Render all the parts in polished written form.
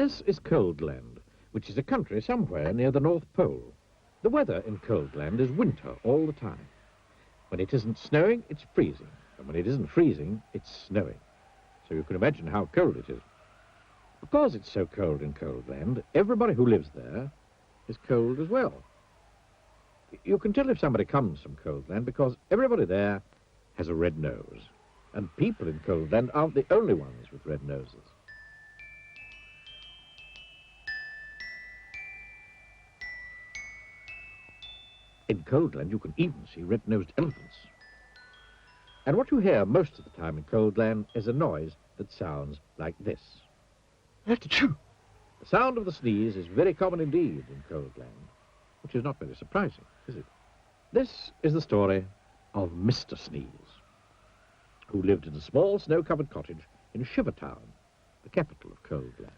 This is Coldland, which is a country somewhere near the North Pole. The weather in Coldland is winter all the time. When it isn't snowing, it's freezing. And when it isn't freezing, it's snowing. So you can imagine how cold it is. Because it's so cold in Coldland, everybody who lives there is cold as well. You can tell if somebody comes from Coldland because everybody there has a red nose. And people in Coldland aren't the only ones with red noses. In Coldland, you can even see red-nosed elephants. And what you hear most of the time in Coldland is a noise that sounds like this. Achoo! The sound of the sneeze is very common indeed in Coldland, which is not very surprising, is it? This is the story of Mr. Sneeze, who lived in a small snow-covered cottage in Shivertown, the capital of Coldland.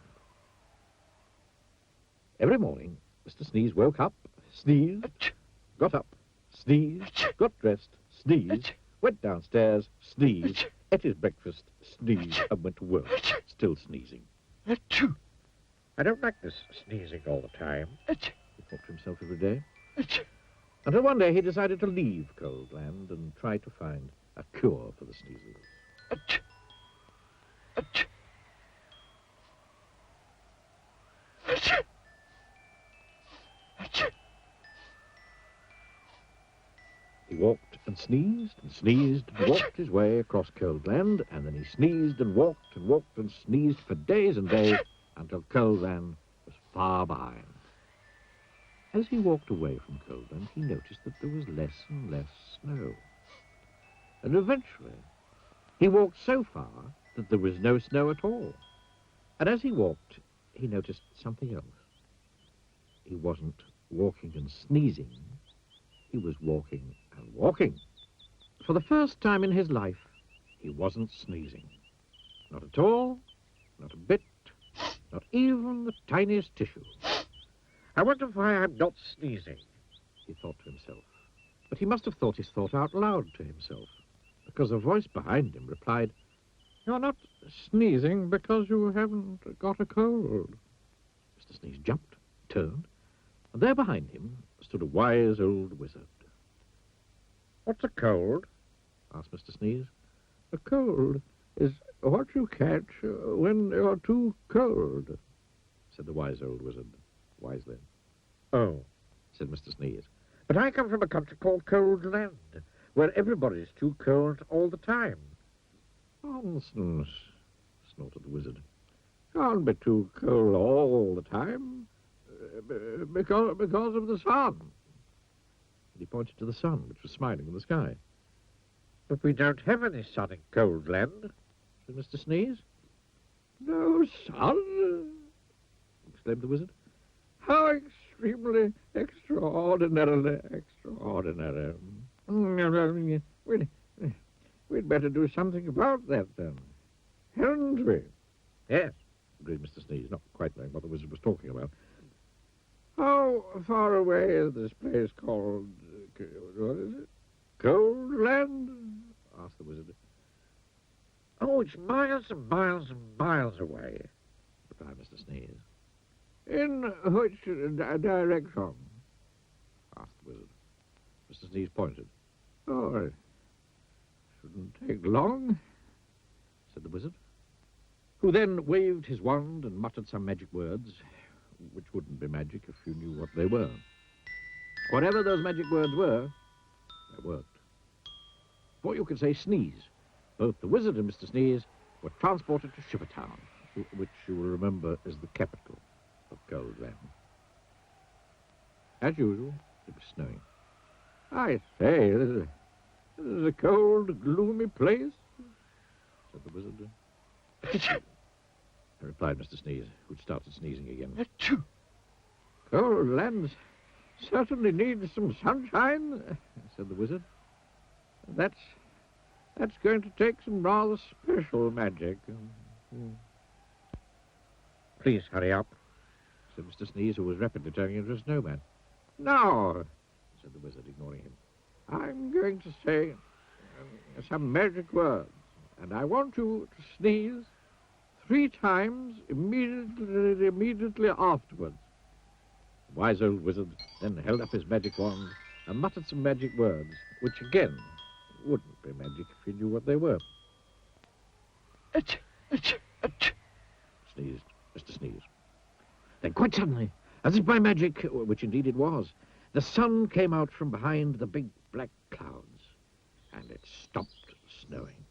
Every morning, Mr. Sneeze woke up, sneezed, got up, sneezed, got dressed, sneezed, went downstairs, sneezed, ate his breakfast, sneezed, and went to work, still sneezing. I don't like this sneezing all the time, he thought to himself every day. Until one day he decided to leave Coldland and try to find a cure for the sneezes. He walked and sneezed and walked his way across Coldland, and then he sneezed and walked and sneezed for days and days until Coldland was far behind. As he walked away from Coldland, he noticed that there was less and less snow. And eventually, he walked so far that there was no snow at all. And as he walked, he noticed something else. He wasn't walking and sneezing. He was walking and walking. For the first time in his life, he wasn't sneezing. Not at all, not a bit, not even the tiniest tissue. I wonder why I'm not sneezing, he thought to himself. But he must have thought his thought out loud to himself, because a voice behind him replied, "You're not sneezing because you haven't got a cold." Mr. Sneeze jumped, turned, and there behind him stood a wise old wizard. "What's a cold?" asked Mr. Sneeze. "A cold is what you catch when you're too cold," said the wise old wizard wisely. "Oh," said Mr. Sneeze, "but I come from a country called Coldland, where everybody's too cold all the time." "Nonsense," snorted the wizard. "Can't be too cold all the time, because of the sun." And he pointed to the sun, which was smiling in the sky. "But we don't have any sun in Coldland," said Mr. Sneeze. "No sun?" exclaimed the wizard. "How extremely extraordinarily extraordinary. We'd better do something about that, then, hadn't we?" "Yes," agreed Mr. Sneeze, not quite knowing what the wizard was talking about. "How far away is this place called, what is it, Coldland?" asked the wizard. "Oh, it's miles and miles and miles away," replied Mr. Sneeze. "In which direction?" asked the wizard. Mr. Sneeze pointed. "Oh, it shouldn't take long," said the wizard, who then waved his wand and muttered some magic words, which wouldn't be magic if you knew what they were. Whatever those magic words were, they worked. Before you could say sneeze, both the wizard and Mr. Sneeze were transported to Shivertown, which you will remember is the capital of Coldland. As usual, it was snowing. "I say, this is a cold, gloomy place," said the wizard. "Achoo!" replied Mr. Sneeze, who'd started sneezing again. "Achoo! Coldland certainly needs some sunshine," said the wizard. That's going to take some rather special magic." "Please hurry up," said Mr. Sneeze, who was rapidly turning into a snowman. "Now," said the wizard, ignoring him, "I'm going to say some magic words, and I want you to sneeze 3 times immediately afterwards. The wise old wizard then held up his magic wand and muttered some magic words, which again wouldn't be magic if you knew what they were. Ach, ach, ach. Sneezed Mr. Sneeze. Then quite suddenly, as if by magic, which indeed it was, the sun came out from behind the big black clouds, and it stopped snowing.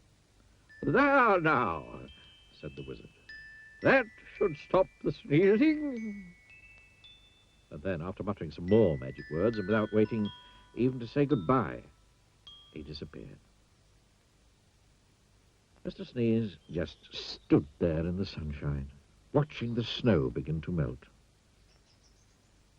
"There now," said the wizard. "That should stop the sneezing." And then, after muttering some more magic words, and without waiting even to say goodbye, he disappeared. Mr. Sneeze just stood there in the sunshine, watching the snow begin to melt.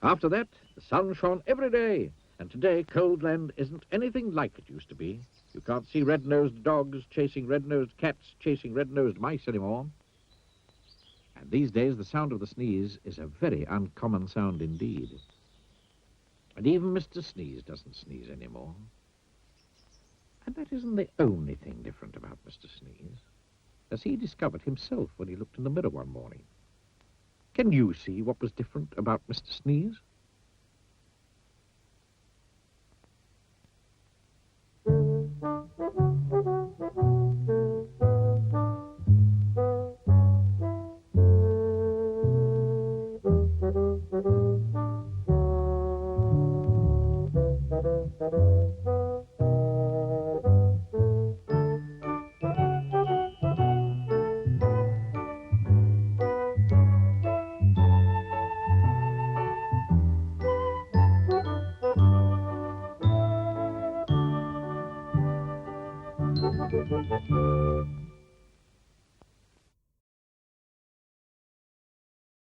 After that, the sun shone every day, and today Coldland isn't anything like it used to be. You can't see red-nosed dogs chasing red-nosed cats chasing red-nosed mice anymore. And these days, the sound of the sneeze is a very uncommon sound indeed. And even Mr. Sneeze doesn't sneeze anymore. And that isn't the only thing different about Mr. Sneeze, as he discovered himself when he looked in the mirror one morning. Can you see what was different about Mr. Sneeze?